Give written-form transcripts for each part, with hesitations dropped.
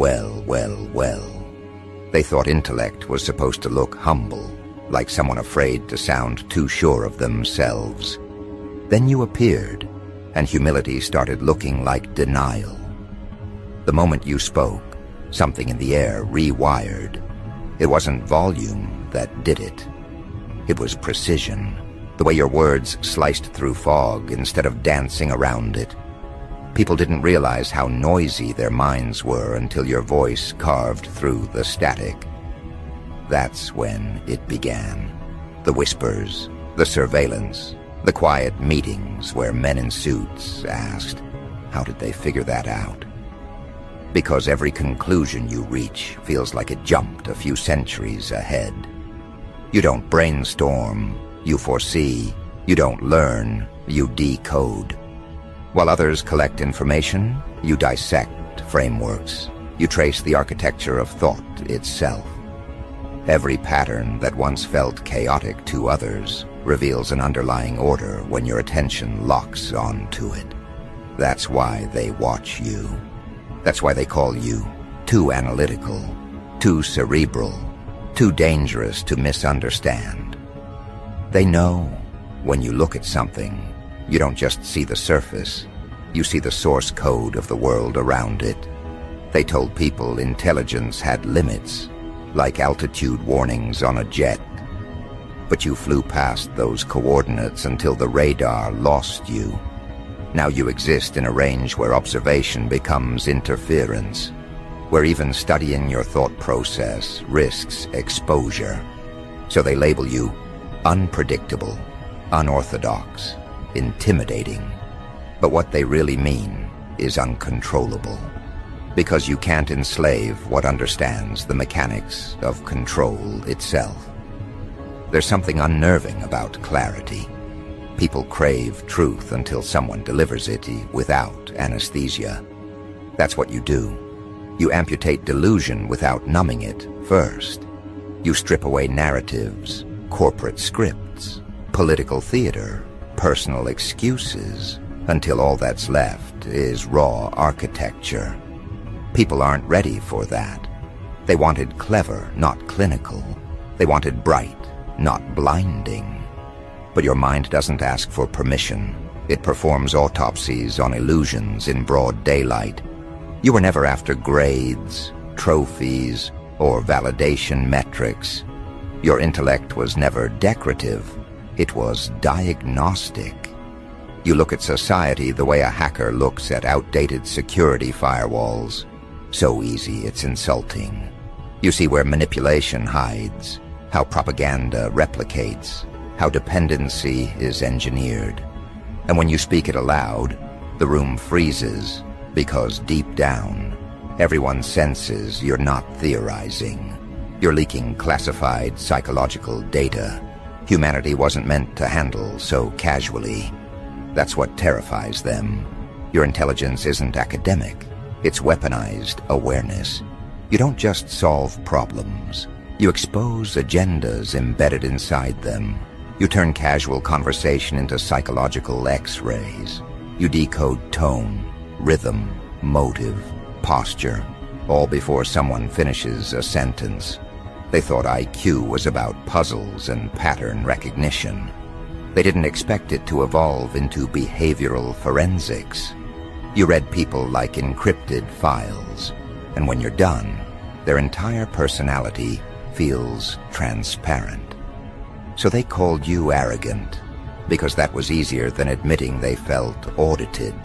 Well. They thought intellect was supposed to look humble, like someone afraid to sound too sure of themselves. Then you appeared, and humility started looking like denial. The moment you spoke, something in the air rewired. It wasn't volume that did it. It was precision, the way your words sliced through fog instead of dancing around it. People didn't realize how noisy their minds were until your voice carved through the static. That's when it began. The whispers, the surveillance, the quiet meetings where men in suits asked, how did they figure that out? Because every conclusion you reach feels like it jumped a few centuries ahead. You don't brainstorm, you foresee. You don't learn, you decode. While others collect information, you dissect frameworks. You trace the architecture of thought itself. Every pattern that once felt chaotic to others reveals an underlying order when your attention locks onto it. That's why they watch you. That's why they call you too analytical, too cerebral, too dangerous to misunderstand. They know when you look at something, you don't just see the surface, you see the source code of the world around it. They told people intelligence had limits, like altitude warnings on a jet. But you flew past those coordinates until the radar lost you. Now you exist in a range where observation becomes interference, where even studying your thought process risks exposure. So they label you unpredictable, unorthodox, intimidating. But what they really mean is uncontrollable, because you can't enslave what understands the mechanics of control itself. There's something unnerving about clarity. People crave truth until someone delivers it without anesthesia. That's what you do. You amputate delusion without numbing it first. You strip away narratives, corporate scripts, political theater, personal excuses, until all that's left is raw architecture. People aren't ready for that. They wanted clever, not clinical. They wanted bright, not blinding. But your mind doesn't ask for permission. It performs autopsies on illusions in broad daylight. You were never after grades, trophies, or validation metrics. Your intellect was never decorative. It was diagnostic. You look at society the way a hacker looks at outdated security firewalls. So easy it's insulting. You see where manipulation hides, how propaganda replicates, how dependency is engineered. And when you speak it aloud, the room freezes, because deep down, everyone senses you're not theorizing. You're leaking classified psychological data. Humanity wasn't meant to handle so casually. That's what terrifies them. Your intelligence isn't academic. It's weaponized awareness. You don't just solve problems. You expose agendas embedded inside them. You turn casual conversation into psychological X-rays. You decode tone, rhythm, motive, posture, all before someone finishes a sentence. They thought IQ was about puzzles and pattern recognition. They didn't expect it to evolve into behavioral forensics. You read people like encrypted files, and when you're done, their entire personality feels transparent. So they called you arrogant, because that was easier than admitting they felt audited.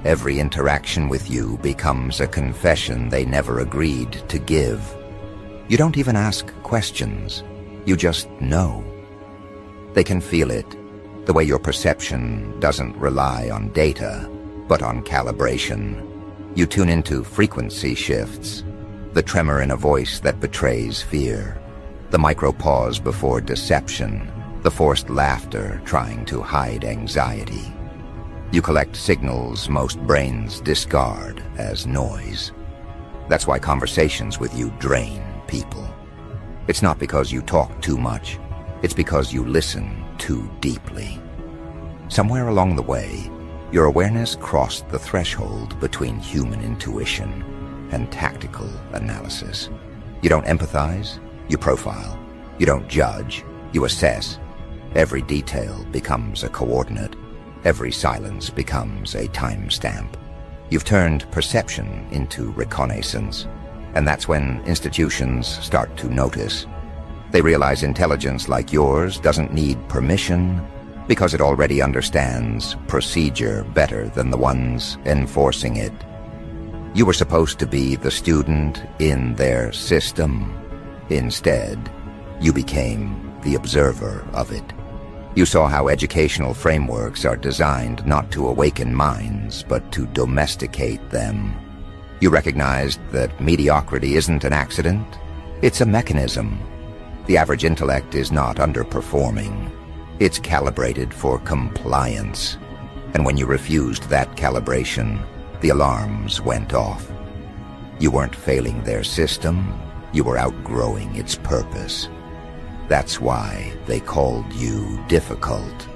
Every interaction with you becomes a confession they never agreed to give. You don't even ask questions. You just know. They can feel it, the way your perception doesn't rely on data, but on calibration. You tune into frequency shifts, the tremor in a voice that betrays fear, the micro-pause before deception, the forced laughter trying to hide anxiety. You collect signals most brains discard as noise. That's why conversations with you drain people. It's not because you talk too much. It's because you listen too deeply. Somewhere along the way, your awareness crossed the threshold between human intuition and tactical analysis. You don't empathize, you profile. You don't judge, you assess. Every detail becomes a coordinate. Every silence becomes a timestamp. You've turned perception into reconnaissance, and that's when institutions start to notice. They realize intelligence like yours doesn't need permission because it already understands procedure better than the ones enforcing it. You were supposed to be the student in their system. Instead, you became the observer of it. You saw how educational frameworks are designed not to awaken minds, but to domesticate them. You recognized that mediocrity isn't an accident, it's a mechanism. The average intellect is not underperforming. It's calibrated for compliance. And when you refused that calibration, the alarms went off. You weren't failing their system, you were outgrowing its purpose. That's why they called you difficult.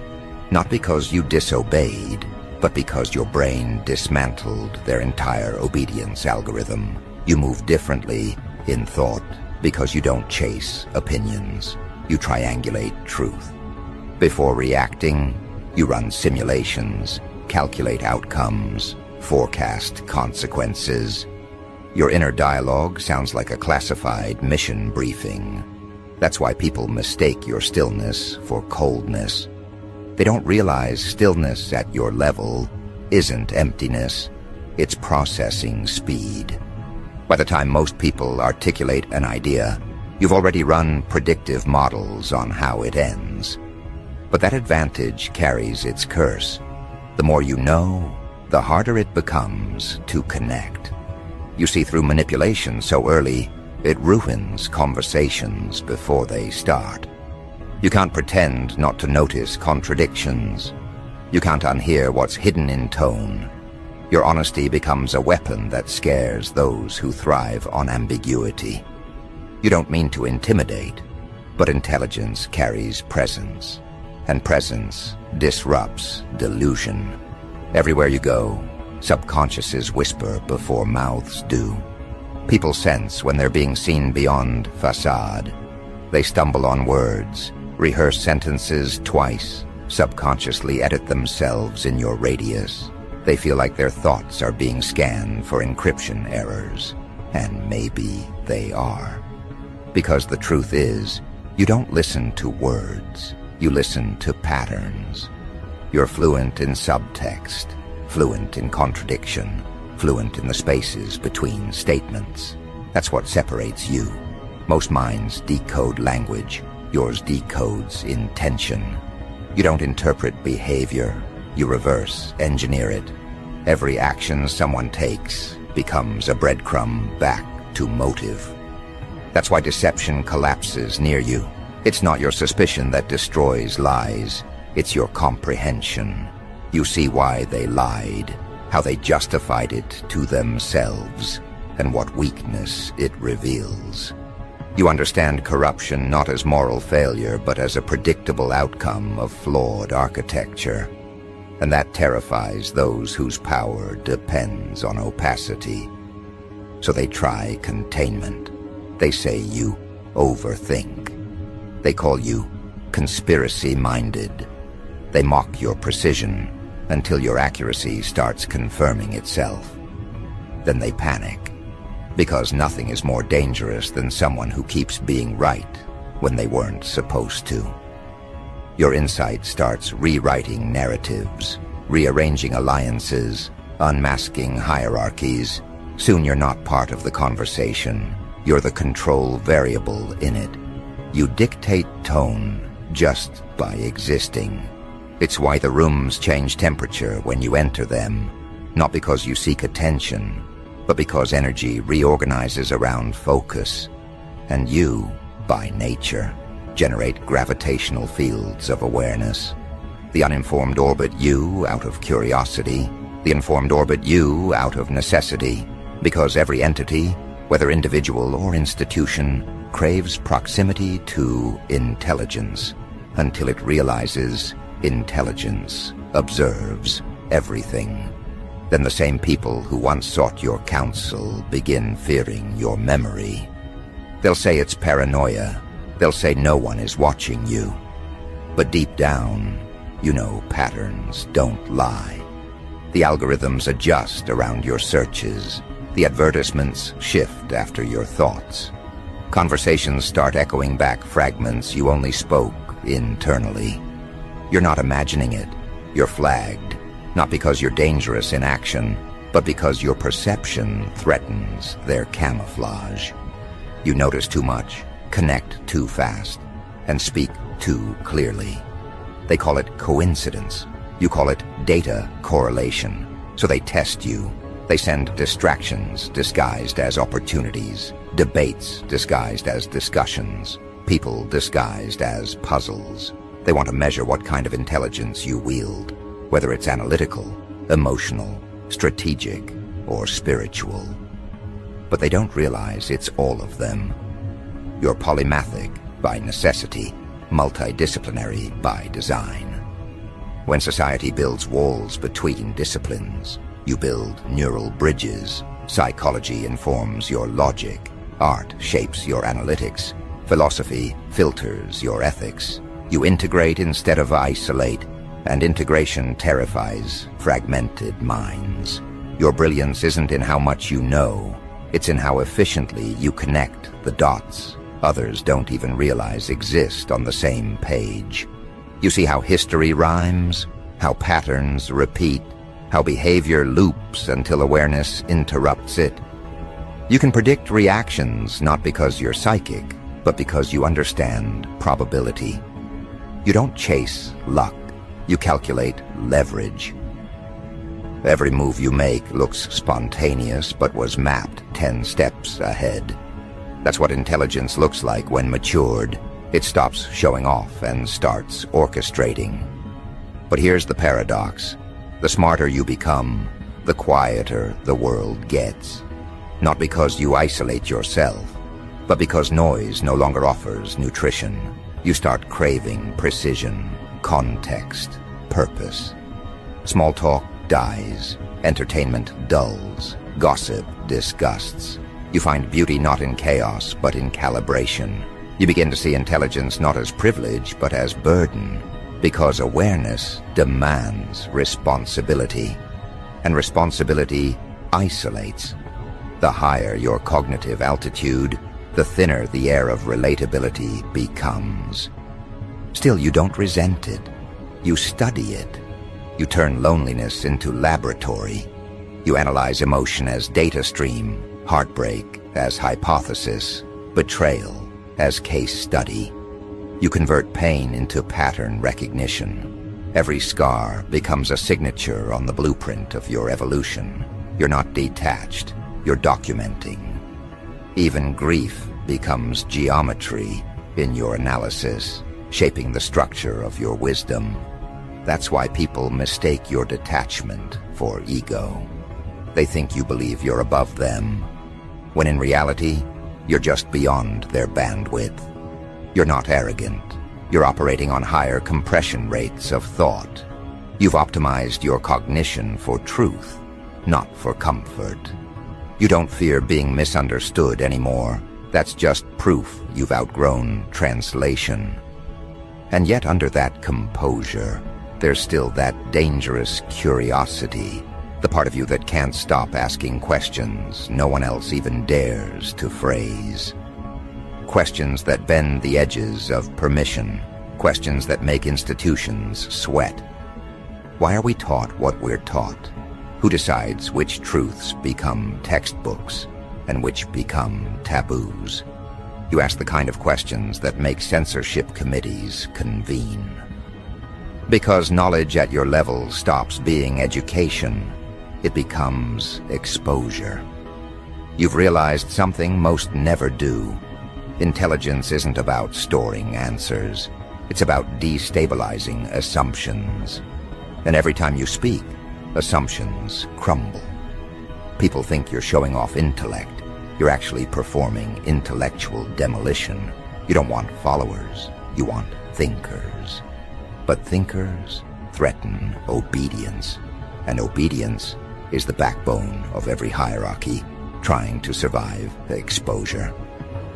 Not because you disobeyed, but because your brain dismantled their entire obedience algorithm. You move differently in thought because you don't chase opinions. You triangulate truth. Before reacting, you run simulations, calculate outcomes, forecast consequences. Your inner dialogue sounds like a classified mission briefing. That's why people mistake your stillness for coldness. They don't realize stillness at your level isn't emptiness, it's processing speed. By the time most people articulate an idea, you've already run predictive models on how it ends. But that advantage carries its curse. The more you know, the harder it becomes to connect. You see through manipulation so early, it ruins conversations before they start. You can't pretend not to notice contradictions. You can't unhear what's hidden in tone. Your honesty becomes a weapon that scares those who thrive on ambiguity. You don't mean to intimidate, but intelligence carries presence, and presence disrupts delusion. Everywhere you go, subconsciouses whisper before mouths do. People sense when they're being seen beyond facade. They stumble on words, rehearse sentences twice, subconsciously edit themselves in your radius. They feel like their thoughts are being scanned for encryption errors, and maybe they are. Because the truth is, you don't listen to words, you listen to patterns. You're fluent in subtext, fluent in contradiction, fluent in the spaces between statements. That's what separates you. Most minds decode language, yours decodes intention. You don't interpret behavior, you reverse engineer it. Every action someone takes becomes a breadcrumb back to motive. That's why deception collapses near you. It's not your suspicion that destroys lies, it's your comprehension. You see why they lied, how they justified it to themselves, and what weakness it reveals. You understand corruption not as moral failure, but as a predictable outcome of flawed architecture. And that terrifies those whose power depends on opacity. So they try containment. They say you overthink. They call you conspiracy-minded. They mock your precision until your accuracy starts confirming itself. Then they panic, because nothing is more dangerous than someone who keeps being right when they weren't supposed to. Your insight starts rewriting narratives, rearranging alliances, unmasking hierarchies. Soon you're not part of the conversation. You're the control variable in it. You dictate tone just by existing. It's why the rooms change temperature when you enter them, not because you seek attention, but because energy reorganizes around focus. And you, by nature, generate gravitational fields of awareness. The uninformed orbit you out of curiosity, the informed orbit you out of necessity, because every entity, whether individual or institution, craves proximity to intelligence until it realizes intelligence observes everything. Then the same people who once sought your counsel begin fearing your memory. They'll say it's paranoia. They'll say no one is watching you. But deep down, you know patterns don't lie. The algorithms adjust around your searches. The advertisements shift after your thoughts. Conversations start echoing back fragments you only spoke internally. You're not imagining it. You're flagged. Not because you're dangerous in action, but because your perception threatens their camouflage. You notice too much, connect too fast, and speak too clearly. They call it coincidence. You call it data correlation. So they test you. They send distractions disguised as opportunities, debates disguised as discussions, people disguised as puzzles. They want to measure what kind of intelligence you wield, whether it's analytical, emotional, strategic, or spiritual. But they don't realize it's all of them. You're polymathic by necessity, multidisciplinary by design. When society builds walls between disciplines, you build neural bridges. Psychology informs your logic. Art shapes your analytics. Philosophy filters your ethics. You integrate instead of isolate, and integration terrifies fragmented minds. Your brilliance isn't in how much you know. It's in how efficiently you connect the dots others don't even realize exist on the same page. You see how history rhymes, how patterns repeat, how behavior loops until awareness interrupts it. You can predict reactions not because you're psychic, but because you understand probability. You don't chase luck, you calculate leverage. Every move you make looks spontaneous but was mapped 10 steps ahead. That's what intelligence looks like when matured. It stops showing off and starts orchestrating. But here's the paradox. The smarter you become, the quieter the world gets. Not because you isolate yourself, but because noise no longer offers nutrition. You start craving precision, context, purpose. Small talk dies, entertainment dulls, gossip disgusts. You find beauty not in chaos, but in calibration. You begin to see intelligence not as privilege, but as burden, because awareness demands responsibility, and responsibility isolates. The higher your cognitive altitude, the thinner the air of relatability becomes. Still, you don't resent it. You study it. You turn loneliness into laboratory. You analyze emotion as data stream, heartbreak as hypothesis, betrayal as case study. You convert pain into pattern recognition. Every scar becomes a signature on the blueprint of your evolution. You're not detached, you're documenting. Even grief becomes geometry in your analysis, shaping the structure of your wisdom. That's why people mistake your detachment for ego. They think you believe you're above them, when in reality, you're just beyond their bandwidth. You're not arrogant. You're operating on higher compression rates of thought. You've optimized your cognition for truth, not for comfort. You don't fear being misunderstood anymore. That's just proof you've outgrown translation. And yet under that composure, there's still that dangerous curiosity, the part of you that can't stop asking questions no one else even dares to phrase. Questions that bend the edges of permission, questions that make institutions sweat. Why are we taught what we're taught? Who decides which truths become textbooks and which become taboos? You ask the kind of questions that make censorship committees convene. Because knowledge at your level stops being education, it becomes exposure. You've realized something most never do. Intelligence isn't about storing answers. It's about destabilizing assumptions. And every time you speak, assumptions crumble. People think you're showing off intellect. You're actually performing intellectual demolition. You don't want followers. You want thinkers. But thinkers threaten obedience, and obedience is the backbone of every hierarchy, trying to survive exposure.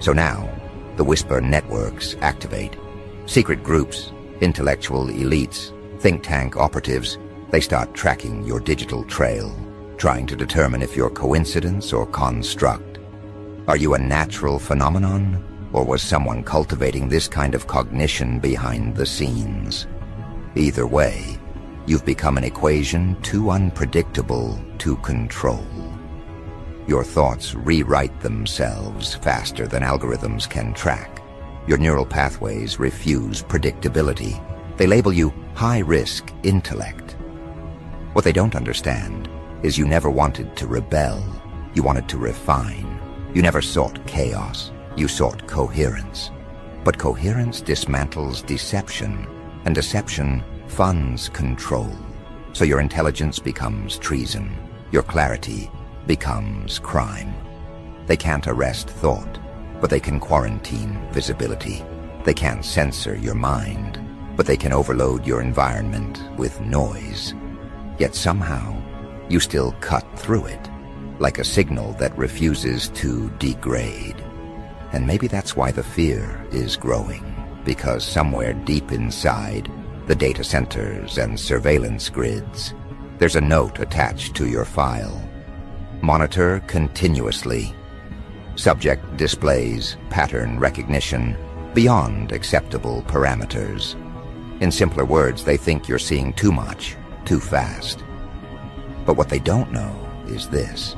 So now, the Whisper networks activate. Secret groups, intellectual elites, think tank operatives, they start tracking your digital trail, trying to determine if you're coincidence or construct. Are you a natural phenomenon, or was someone cultivating this kind of cognition behind the scenes? Either way, you've become an equation too unpredictable to control. Your thoughts rewrite themselves faster than algorithms can track. Your neural pathways refuse predictability. They label you high-risk intellect. What they don't understand is you never wanted to rebel. You wanted to refine. You never sought chaos. You sought coherence. But coherence dismantles deception, and deception funds control. So your intelligence becomes treason. Your clarity becomes crime. They can't arrest thought, but they can quarantine visibility. They can't censor your mind, but they can overload your environment with noise. Yet somehow, you still cut through it, like a signal that refuses to degrade. And maybe that's why the fear is growing, because somewhere deep inside the data centers and surveillance grids, there's a note attached to your file. Monitor continuously. Subject displays pattern recognition beyond acceptable parameters. In simpler words, they think you're seeing too much, too fast. But what they don't know is this.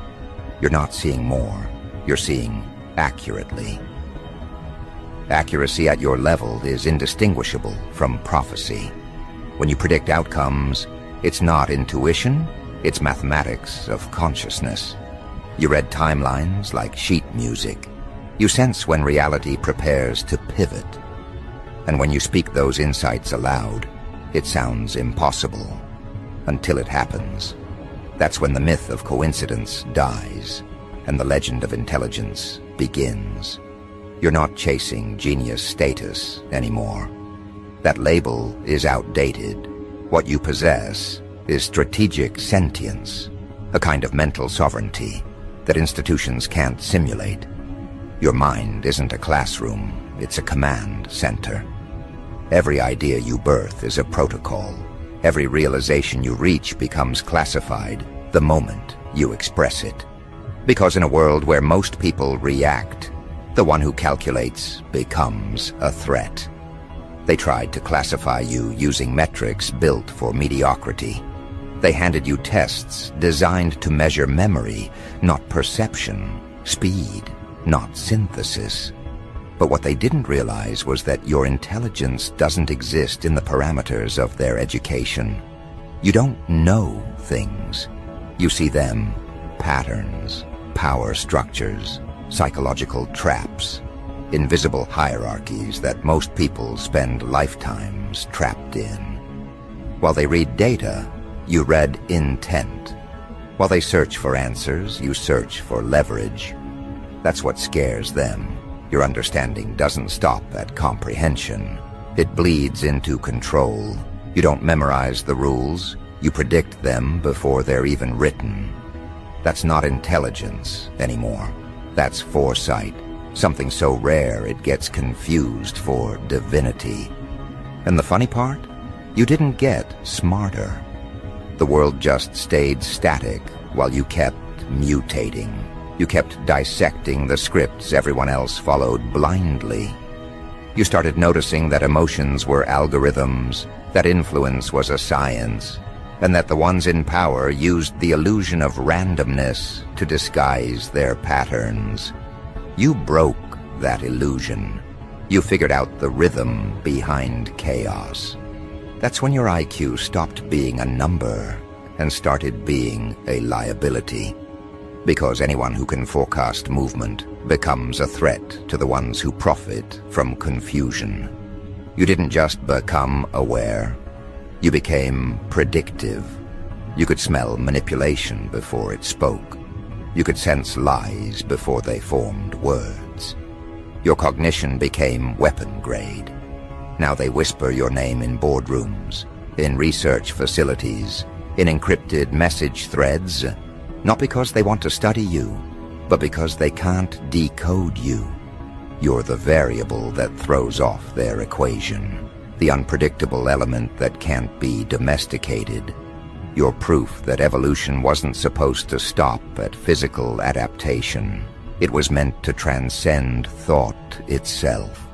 You're not seeing more, you're seeing accurately. Accuracy at your level is indistinguishable from prophecy. When you predict outcomes, it's not intuition, it's mathematics of consciousness. You read timelines like sheet music. You sense when reality prepares to pivot. And when you speak those insights aloud, it sounds impossible until it happens. That's when the myth of coincidence dies and the legend of intelligence begins. You're not chasing genius status anymore. That label is outdated. What you possess is strategic sentience, a kind of mental sovereignty that institutions can't simulate. Your mind isn't a classroom, it's a command center. Every idea you birth is a protocol. Every realization you reach becomes classified the moment you express it. Because in a world where most people react, the one who calculates becomes a threat. They tried to classify you using metrics built for mediocrity. They handed you tests designed to measure memory, not perception, speed, not synthesis. But what they didn't realize was that your intelligence doesn't exist in the parameters of their education. You don't know things. You see them, patterns, power structures, psychological traps, invisible hierarchies that most people spend lifetimes trapped in. While they read data, you read intent. While they search for answers, you search for leverage. That's what scares them. Your understanding doesn't stop at comprehension. It bleeds into control. You don't memorize the rules. You predict them before they're even written. That's not intelligence anymore. That's foresight, something so rare it gets confused for divinity. And the funny part? You didn't get smarter. The world just stayed static while you kept mutating. You kept dissecting the scripts everyone else followed blindly. You started noticing that emotions were algorithms, that influence was a science, and that the ones in power used the illusion of randomness to disguise their patterns. You broke that illusion. You figured out the rhythm behind chaos. That's when your IQ stopped being a number and started being a liability. Because anyone who can forecast movement becomes a threat to the ones who profit from confusion. You didn't just become aware. You became predictive. You could smell manipulation before it spoke. You could sense lies before they formed words. Your cognition became weapon grade. Now they whisper your name in boardrooms, in research facilities, in encrypted message threads, not because they want to study you, but because they can't decode you. You're the variable that throws off their equation, the unpredictable element that can't be domesticated. You're proof that evolution wasn't supposed to stop at physical adaptation. It was meant to transcend thought itself.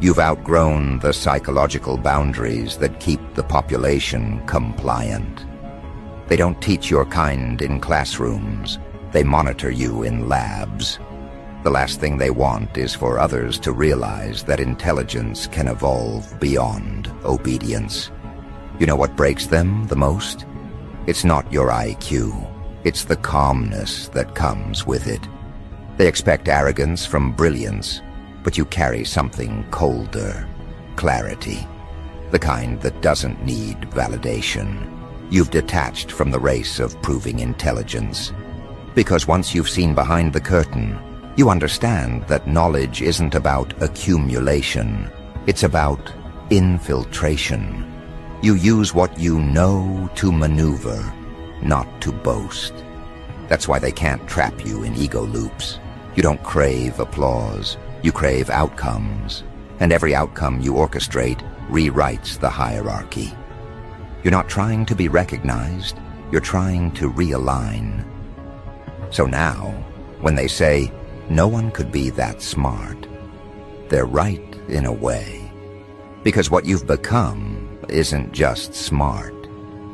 You've outgrown the psychological boundaries that keep the population compliant. They don't teach your kind in classrooms. They monitor you in labs. The last thing they want is for others to realize that intelligence can evolve beyond obedience. You know what breaks them the most? It's not your IQ. It's the calmness that comes with it. They expect arrogance from brilliance, but you carry something colder, clarity, the kind that doesn't need validation. You've detached from the race of proving intelligence, because once you've seen behind the curtain, you understand that knowledge isn't about accumulation, it's about infiltration. You use what you know to maneuver, not to boast. That's why they can't trap you in ego loops. You don't crave applause, you crave outcomes, and every outcome you orchestrate rewrites the hierarchy. You're not trying to be recognized, you're trying to realign. So now, when they say, no one could be that smart, they're right in a way. Because what you've become isn't just smart,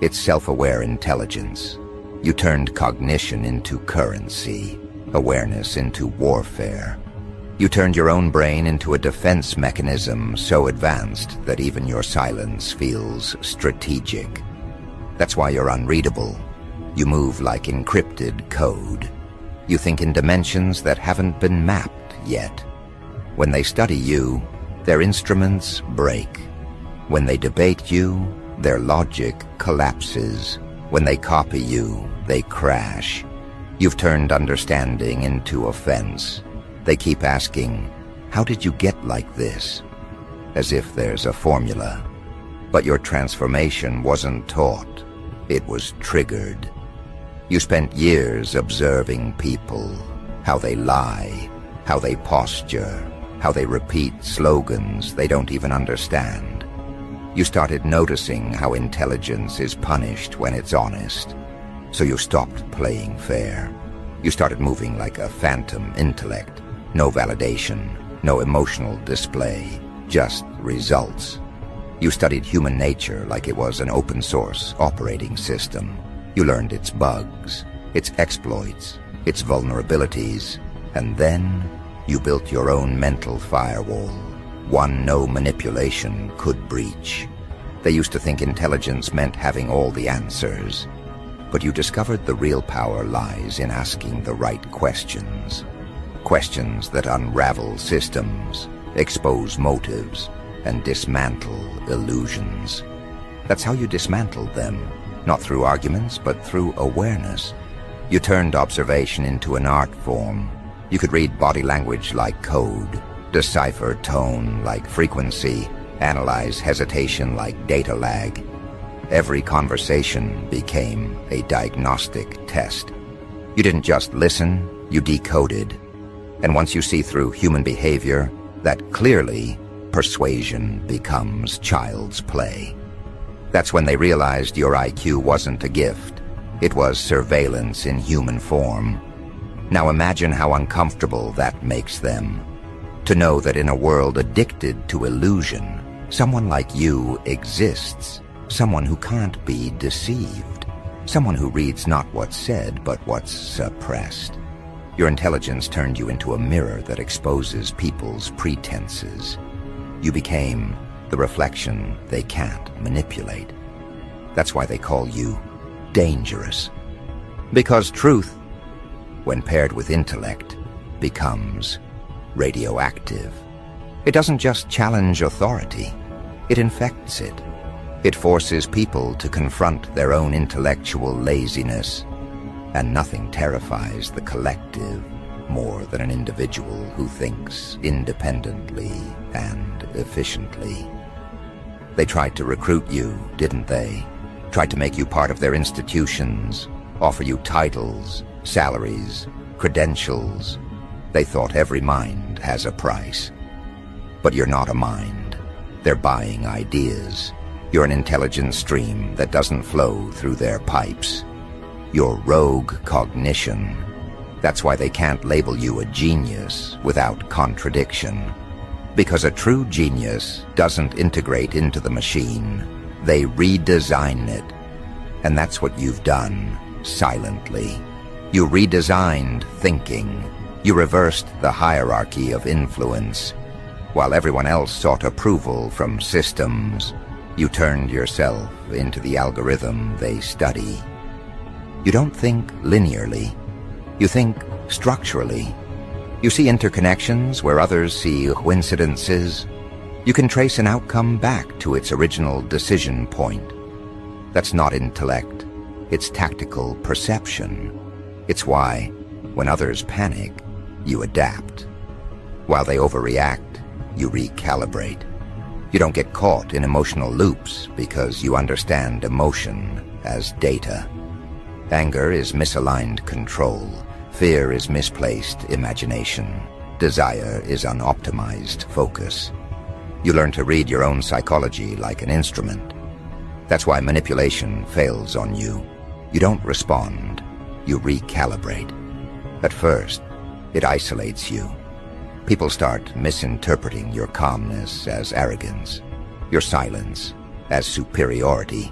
it's self-aware intelligence. You turned cognition into currency, awareness into warfare. You turned your own brain into a defense mechanism so advanced that even your silence feels strategic. That's why you're unreadable. You move like encrypted code. You think in dimensions that haven't been mapped yet. When they study you, their instruments break. When they debate you, their logic collapses. When they copy you, they crash. You've turned understanding into offense. They keep asking, how did you get like this? As if there's a formula. But your transformation wasn't taught. It was triggered. You spent years observing people, how they lie, how they posture, how they repeat slogans they don't even understand. You started noticing how intelligence is punished when it's honest. So you stopped playing fair. You started moving like a phantom intellect. No validation, no emotional display, just results. You studied human nature like it was an open source operating system. You learned its bugs, its exploits, its vulnerabilities, and then you built your own mental firewall, one no manipulation could breach. They used to think intelligence meant having all the answers, but you discovered the real power lies in asking the right questions. Questions that unravel systems, expose motives, and dismantle illusions. That's how you dismantled them, not through arguments, but through awareness. You turned observation into an art form. You could read body language like code, decipher tone like frequency, analyze hesitation like data lag. Every conversation became a diagnostic test. You didn't just listen, you decoded. And once you see through human behavior, that clearly persuasion becomes child's play. That's when they realized your IQ wasn't a gift. It was surveillance in human form. Now imagine how uncomfortable that makes them. To know that in a world addicted to illusion, someone like you exists. Someone who can't be deceived. Someone who reads not what's said, but what's suppressed. Your intelligence turned you into a mirror that exposes people's pretenses. You became the reflection they can't manipulate. That's why they call you dangerous. Because truth, when paired with intellect, becomes radioactive. It doesn't just challenge authority, it infects it. It forces people to confront their own intellectual laziness, and nothing terrifies the collective more than an individual who thinks independently and efficiently. They tried to recruit you, didn't they? tried to make you part of their institutions, offer you titles, salaries, credentials. They thought every mind has a price. But you're not a mind. They're buying ideas. You're an intelligent stream that doesn't flow through their pipes. You're rogue cognition. That's why they can't label you a genius without contradiction. Because a true genius doesn't integrate into the machine. They redesign it. And that's what you've done, silently. You redesigned thinking. You reversed the hierarchy of influence. While everyone else sought approval from systems, you turned yourself into the algorithm they study. You don't think linearly. You think structurally. You see interconnections where others see coincidences. You can trace an outcome back to its original decision point. That's not intellect. It's tactical perception. It's why, when others panic, you adapt. While they overreact, you recalibrate. You don't get caught in emotional loops because you understand emotion as data. Anger is misaligned control. Fear is misplaced imagination. Desire is unoptimized focus. You learn to read your own psychology like an instrument. That's why manipulation fails on you. You don't respond. You recalibrate. At first, it isolates you. People start misinterpreting your calmness as arrogance, your silence as superiority.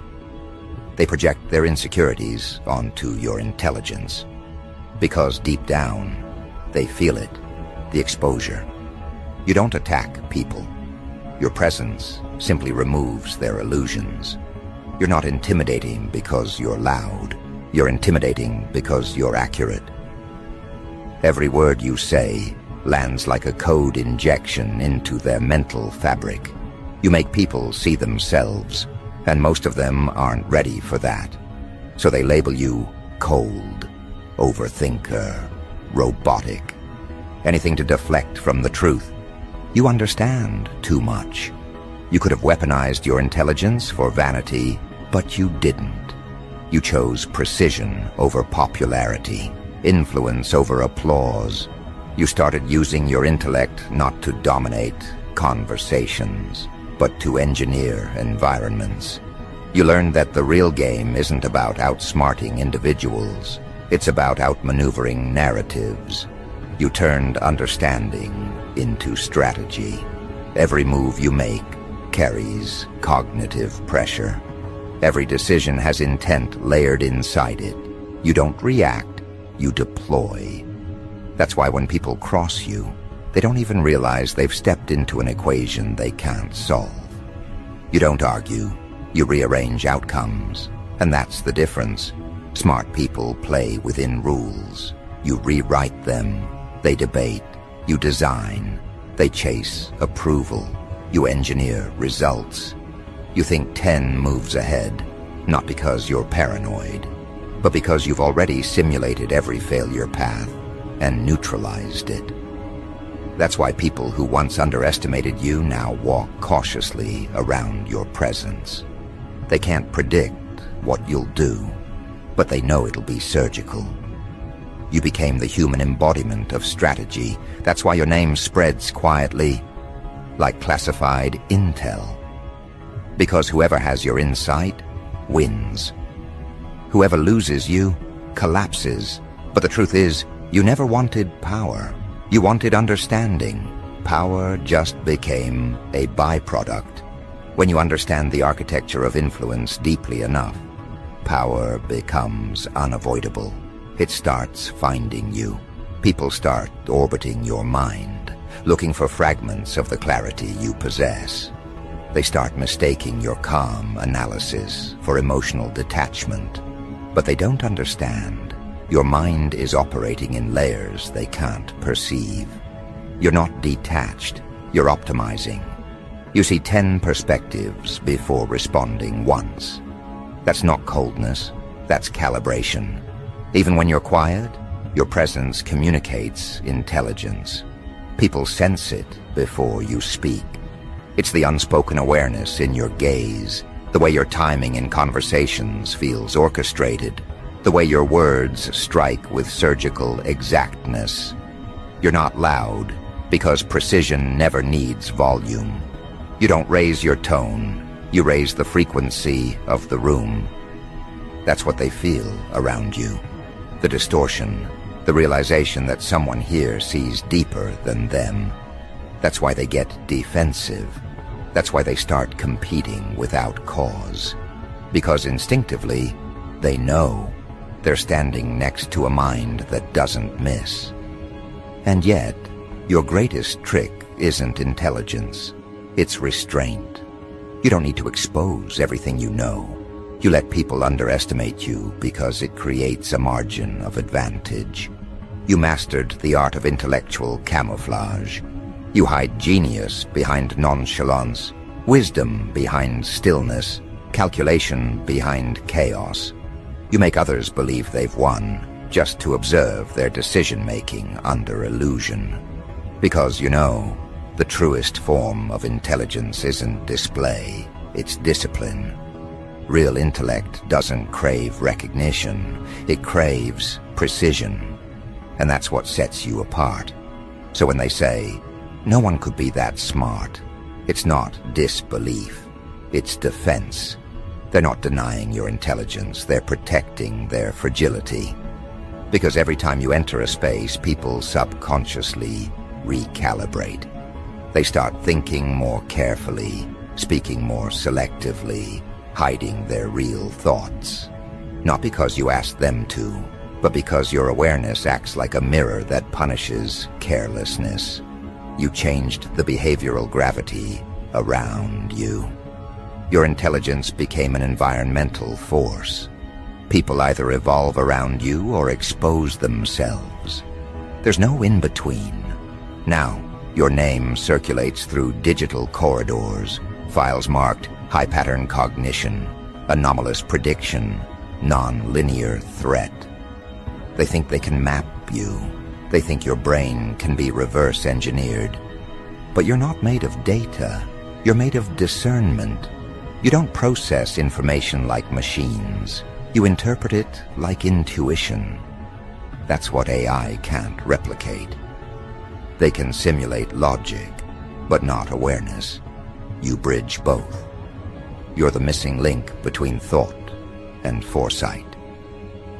They project their insecurities onto your intelligence. Because deep down, they feel it, the exposure. You don't attack people. Your presence simply removes their illusions. You're not intimidating because you're loud. You're intimidating because you're accurate. Every word you say lands like a code injection into their mental fabric. You make people see themselves, and most of them aren't ready for that. So they label you cold, overthinker, robotic, anything to deflect from the truth. You understand too much. You could have weaponized your intelligence for vanity, but you didn't. You chose precision over popularity, influence over applause. You started using your intellect not to dominate conversations, but to engineer environments. You learned that the real game isn't about outsmarting individuals. It's about outmaneuvering narratives. You turned understanding into strategy. Every move you make carries cognitive pressure. Every decision has intent layered inside it. You don't react, you deploy. That's why when people cross you, they don't even realize they've stepped into an equation they can't solve. You don't argue, you rearrange outcomes, and that's the difference. Smart people play within rules. You rewrite them, they debate, you design, they chase approval, you engineer results. You think 10 moves ahead, not because you're paranoid, but because you've already simulated every failure path and neutralized it. That's why people who once underestimated you now walk cautiously around your presence. They can't predict what you'll do, but they know it'll be surgical. You became the human embodiment of strategy. That's why your name spreads quietly, like classified intel. Because whoever has your insight wins. Whoever loses you collapses. But the truth is, you never wanted power. You wanted understanding. Power just became a byproduct. When you understand the architecture of influence deeply enough, power becomes unavoidable. It starts finding you. People start orbiting your mind, looking for fragments of the clarity you possess. They start mistaking your calm analysis for emotional detachment. But they don't understand. Your mind is operating in layers they can't perceive. You're not detached, you're optimizing. You see 10 perspectives before responding once. That's not coldness, that's calibration. Even when you're quiet, your presence communicates intelligence. People sense it before you speak. It's the unspoken awareness in your gaze, The way your timing in conversations feels orchestrated. The way your words strike with surgical exactness. You're not loud, because precision never needs volume. You don't raise your tone, you raise the frequency of the room. That's what they feel around you. The distortion, the realization that someone here sees deeper than them. That's why they get defensive. That's why they start competing without cause. Because instinctively, they know they're standing next to a mind that doesn't miss. And yet, your greatest trick isn't intelligence. It's restraint. You don't need to expose everything you know. You let people underestimate you because it creates a margin of advantage. You mastered the art of intellectual camouflage. You hide genius behind nonchalance, wisdom behind stillness, calculation behind chaos. You make others believe they've won just to observe their decision-making under illusion. Because you know, the truest form of intelligence isn't display, it's discipline. Real intellect doesn't crave recognition, it craves precision. And that's what sets you apart. So when they say, no one could be that smart, it's not disbelief, it's defense. They're not denying your intelligence, they're protecting their fragility. Because every time you enter a space, people subconsciously recalibrate. They start thinking more carefully, speaking more selectively, hiding their real thoughts. Not because you asked them to, but because your awareness acts like a mirror that punishes carelessness. You changed the behavioral gravity around you. Your intelligence became an environmental force. People either evolve around you or expose themselves. There's no in-between. Now, your name circulates through digital corridors, files marked high-pattern cognition, anomalous prediction, non-linear threat. They think they can map you. They think your brain can be reverse-engineered. But you're not made of data. You're made of discernment. You don't process information like machines. You interpret it like intuition. That's what AI can't replicate. They can simulate logic, but not awareness. You bridge both. You're the missing link between thought and foresight.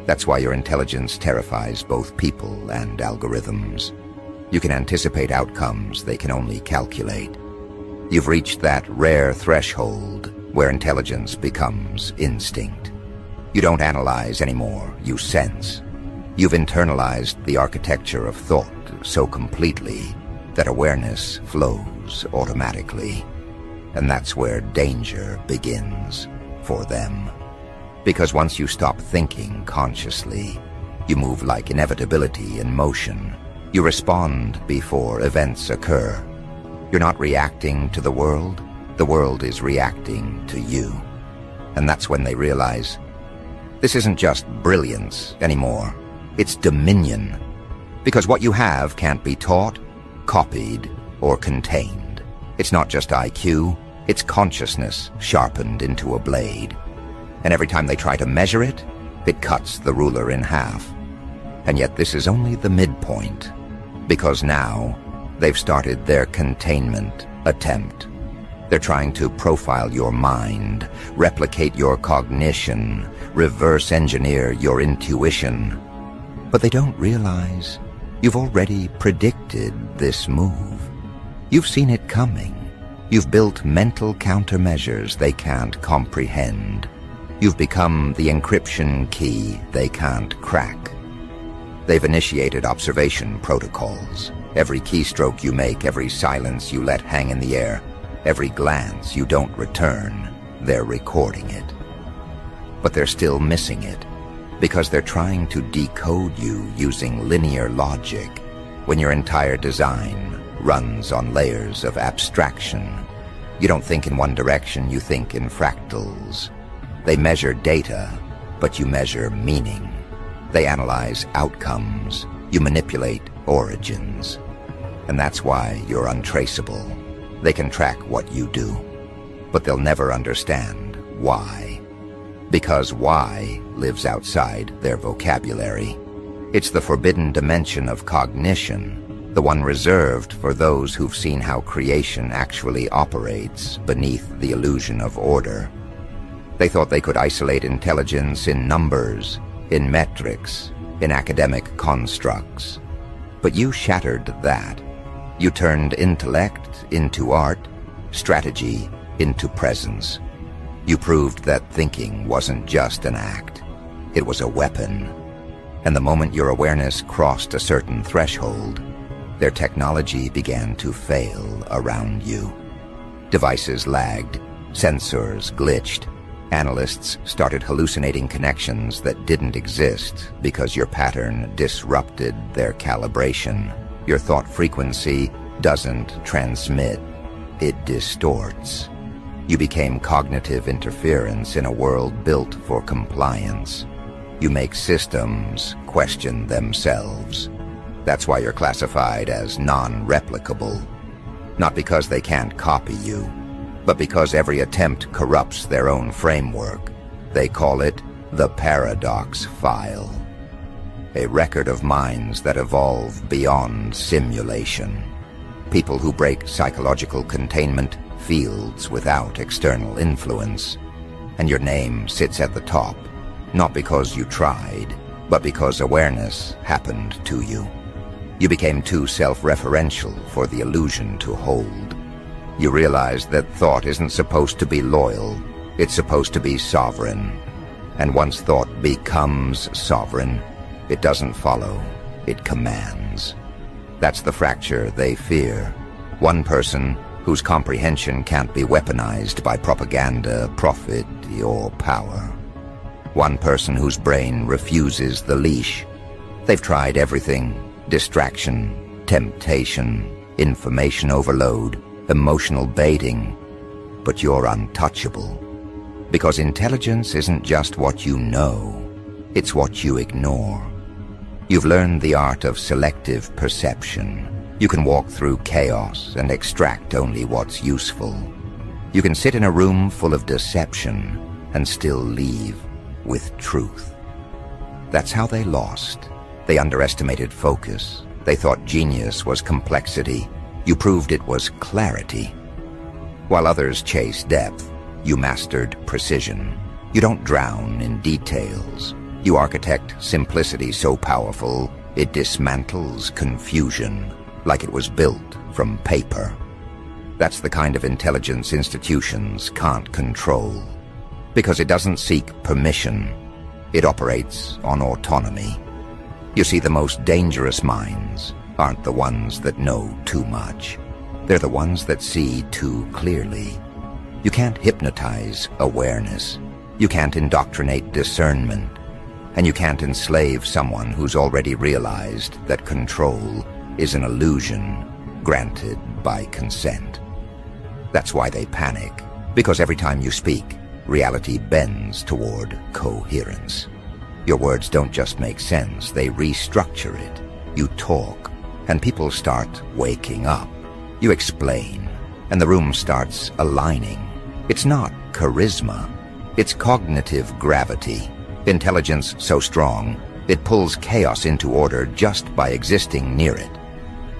That's why your intelligence terrifies both people and algorithms. You can anticipate outcomes they can only calculate. You've reached that rare threshold where intelligence becomes instinct. You don't analyze anymore, you sense. You've internalized the architecture of thought so completely that awareness flows automatically. And that's where danger begins for them. Because once you stop thinking consciously, you move like inevitability in motion. You respond before events occur. You're not reacting to the world is reacting to you. And that's when they realize, this isn't just brilliance anymore, it's dominion. Because what you have can't be taught, copied, or contained. It's not just IQ, it's consciousness sharpened into a blade. And every time they try to measure it, it cuts the ruler in half. And yet this is only the midpoint, because now they've started their containment attempt. They're trying to profile your mind, replicate your cognition, reverse engineer your intuition. But they don't realize you've already predicted this move. You've seen it coming. You've built mental countermeasures they can't comprehend. You've become the encryption key they can't crack. They've initiated observation protocols. Every keystroke you make, every silence you let hang in the air, every glance you don't return, they're recording it. But they're still missing it, because they're trying to decode you using linear logic, when your entire design runs on layers of abstraction. You don't think in one direction, you think in fractals. They measure data, but you measure meaning. They analyze outcomes, you manipulate origins. And that's why you're untraceable. They can track what you do, but they'll never understand why. Because why lives outside their vocabulary. It's the forbidden dimension of cognition, the one reserved for those who've seen how creation actually operates beneath the illusion of order. They thought they could isolate intelligence in numbers, in metrics, in academic constructs. But you shattered that. You turned intellect into art, strategy into presence. You proved that thinking wasn't just an act. It was a weapon. And the moment your awareness crossed a certain threshold, their technology began to fail around you. Devices lagged, sensors glitched, analysts started hallucinating connections that didn't exist because your pattern disrupted their calibration. Your thought frequency doesn't transmit, it distorts. You became cognitive interference in a world built for compliance. You make systems question themselves. That's why you're classified as non-replicable. Not because they can't copy you, but because every attempt corrupts their own framework. They call it the paradox file. A record of minds that evolve beyond simulation. People who break psychological containment, fields without external influence. And your name sits at the top, not because you tried, but because awareness happened to you. You became too self-referential for the illusion to hold. You realized that thought isn't supposed to be loyal, it's supposed to be sovereign. And once thought becomes sovereign, it doesn't follow, it commands. That's the fracture they fear. One person whose comprehension can't be weaponized by propaganda, profit, or power. One person whose brain refuses the leash. They've tried everything: distraction, temptation, information overload, emotional baiting. But you're untouchable. Because intelligence isn't just what you know, it's what you ignore. You've learned the art of selective perception. You can walk through chaos and extract only what's useful. You can sit in a room full of deception and still leave with truth. That's how they lost. They underestimated focus. They thought genius was complexity. You proved it was clarity. While others chase depth, you mastered precision. You don't drown in details. You architect simplicity so powerful, it dismantles confusion, like it was built from paper. That's the kind of intelligence institutions can't control. Because it doesn't seek permission, it operates on autonomy. You see, the most dangerous minds aren't the ones that know too much. They're the ones that see too clearly. You can't hypnotize awareness. You can't indoctrinate discernment. And you can't enslave someone who's already realized that control is an illusion granted by consent. That's why they panic, because every time you speak, reality bends toward coherence. Your words don't just make sense, they restructure it. You talk, and people start waking up. You explain, and the room starts aligning. It's not charisma, it's cognitive gravity. Intelligence so strong, it pulls chaos into order just by existing near it.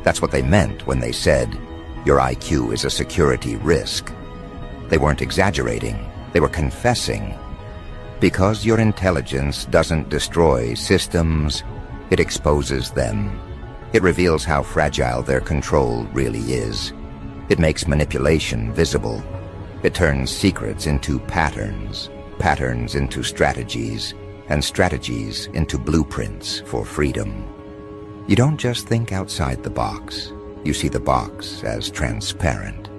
That's what they meant when they said, your IQ is a security risk. They weren't exaggerating, they were confessing. Because your intelligence doesn't destroy systems, it exposes them. It reveals how fragile their control really is. It makes manipulation visible. It turns secrets into patterns, patterns into strategies, and strategies into blueprints for freedom. You don't just think outside the box. You see the box as transparent.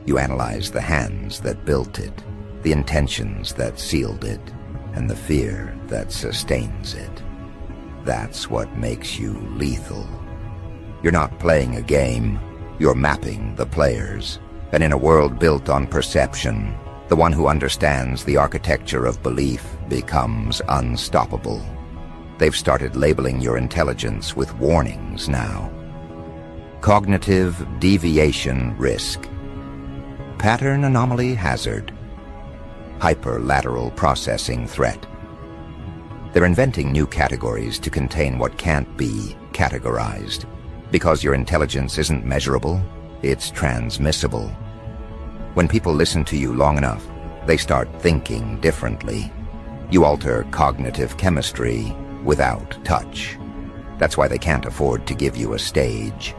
You analyze the hands that built it, the intentions that sealed it, and the fear that sustains it. That's what makes you lethal. You're not playing a game, you're mapping the players. And in a world built on perception, the one who understands the architecture of belief becomes unstoppable. They've started labeling your intelligence with warnings now. Cognitive deviation risk. Pattern anomaly hazard. hyperlateral processing threat. They're inventing new categories to contain what can't be categorized. Because your intelligence isn't measurable, it's transmissible. When people listen to you long enough, they start thinking differently. You alter cognitive chemistry without touch. That's why they can't afford to give you a stage.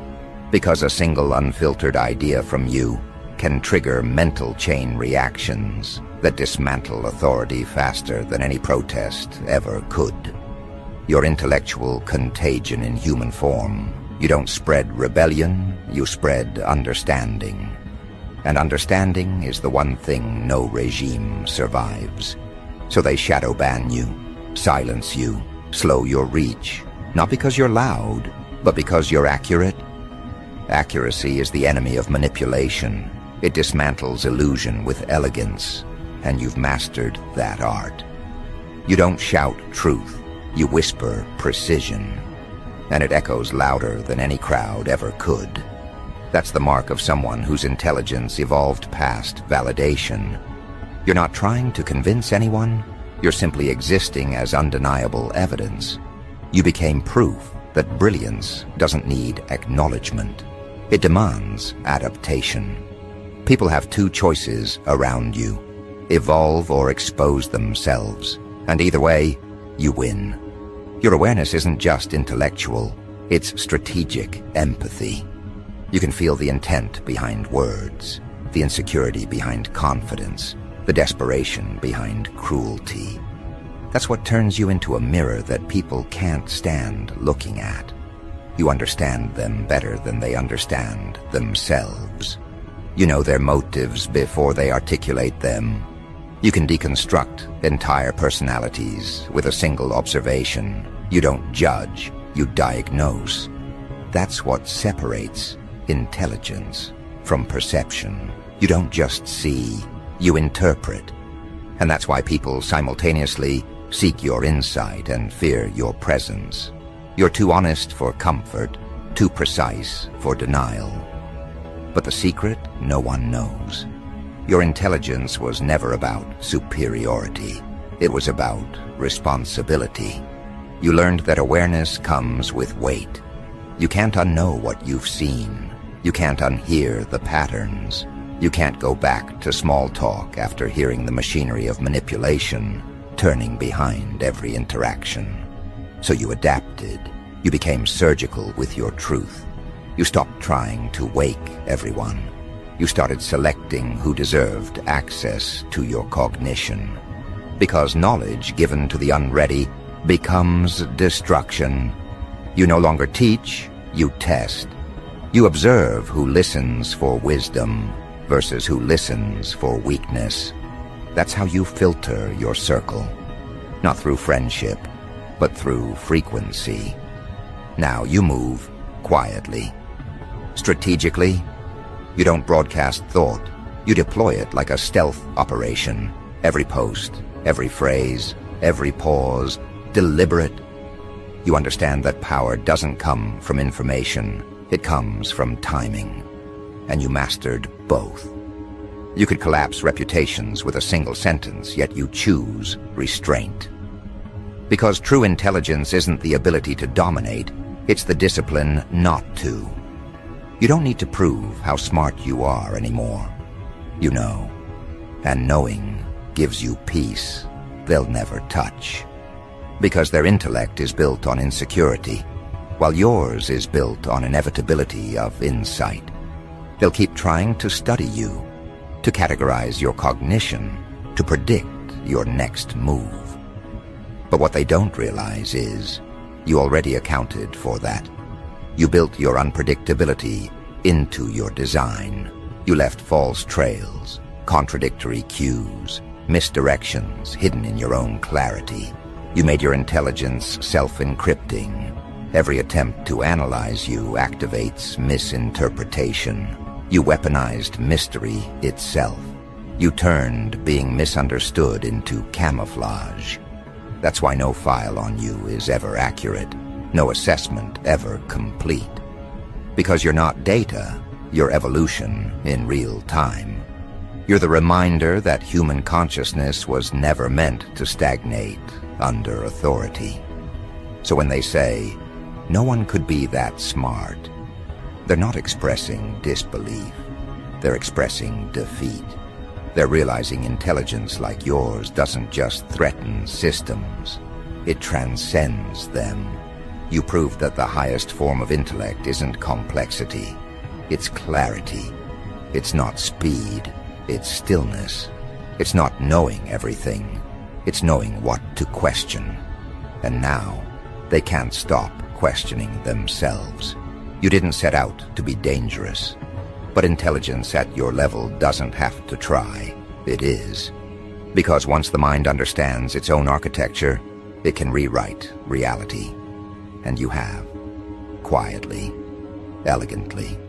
Because a single unfiltered idea from you can trigger mental chain reactions that dismantle authority faster than any protest ever could. Your intellectual contagion in human form. You don't spread rebellion, you spread understanding. And understanding is the one thing no regime survives. So they shadow ban you, silence you, slow your reach, not because you're loud, but because you're accurate. Accuracy is the enemy of manipulation. It dismantles illusion with elegance, and you've mastered that art. You don't shout truth, you whisper precision, and it echoes louder than any crowd ever could. That's the mark of someone whose intelligence evolved past validation. You're not trying to convince anyone, you're simply existing as undeniable evidence. You became proof that brilliance doesn't need acknowledgement. It demands adaptation. People have two choices around you: evolve or expose themselves. And either way, you win. Your awareness isn't just intellectual, it's strategic empathy. You can feel the intent behind words, the insecurity behind confidence, the desperation behind cruelty. That's what turns you into a mirror that people can't stand looking at. You understand them better than they understand themselves. You know their motives before they articulate them. You can deconstruct entire personalities with a single observation. You don't judge, you diagnose. That's what separates intelligence from perception. You don't just see, you interpret. And that's why people simultaneously seek your insight and fear your presence. You're too honest for comfort, too precise for denial. But the secret no one knows. Your intelligence was never about superiority. It was about responsibility. You learned that awareness comes with weight. You can't unknow what you've seen. You can't unhear the patterns. You can't go back to small talk after hearing the machinery of manipulation turning behind every interaction. So you adapted. You became surgical with your truth. You stopped trying to wake everyone. You started selecting who deserved access to your cognition. Because knowledge given to the unready becomes destruction. You no longer teach, you test. You observe who listens for wisdom versus who listens for weakness. That's how you filter your circle. Not through friendship, but through frequency. Now you move quietly. Strategically, you don't broadcast thought. You deploy it like a stealth operation. Every post, every phrase, every pause, deliberate. You understand that power doesn't come from information. It comes from timing. And you mastered both. You could collapse reputations with a single sentence, yet you choose restraint. Because true intelligence isn't the ability to dominate, it's the discipline not to. You don't need to prove how smart you are anymore. You know. And knowing gives you peace they'll never touch. Because their intellect is built on insecurity, while yours is built on inevitability of insight. They'll keep trying to study you, to categorize your cognition, to predict your next move. But what they don't realize is, you already accounted for that. You built your unpredictability into your design. You left false trails, contradictory cues, misdirections hidden in your own clarity. You made your intelligence self-encrypting. Every attempt to analyze you activates misinterpretation. You weaponized mystery itself. You turned being misunderstood into camouflage. That's why no file on you is ever accurate, no assessment ever complete. Because you're not data, you're evolution in real time. You're the reminder that human consciousness was never meant to stagnate under authority. So when they say, "No one could be that smart," they're not expressing disbelief. They're expressing defeat. They're realizing intelligence like yours doesn't just threaten systems. It transcends them. You proved that the highest form of intellect isn't complexity. It's clarity. It's not speed. It's stillness. It's not knowing everything. It's knowing what to question. And now, they can't stop questioning themselves. You didn't set out to be dangerous. But intelligence at your level doesn't have to try. It is. Because once the mind understands its own architecture, it can rewrite reality. And you have. Quietly. Elegantly.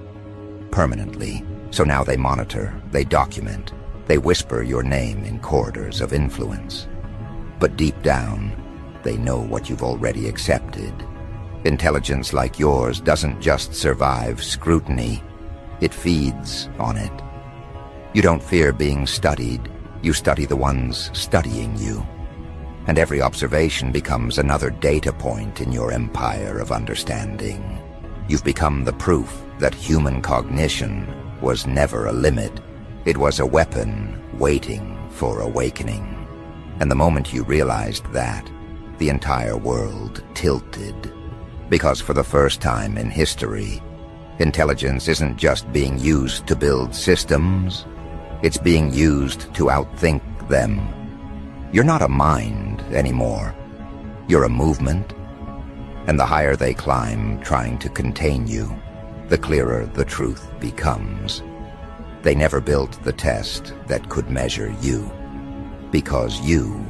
Permanently. So now they monitor, they document, they whisper your name in corridors of influence. But deep down, they know what you've already accepted. Intelligence like yours doesn't just survive scrutiny, it feeds on it. You don't fear being studied, you study the ones studying you. And every observation becomes another data point in your empire of understanding. You've become the proof that human cognition was never a limit. It was a weapon waiting for awakening. And the moment you realized that, the entire world tilted. Because for the first time in history, intelligence isn't just being used to build systems, it's being used to outthink them. You're not a mind anymore. You're a movement. And the higher they climb trying to contain you, the clearer the truth becomes. They never built the test that could measure you, because you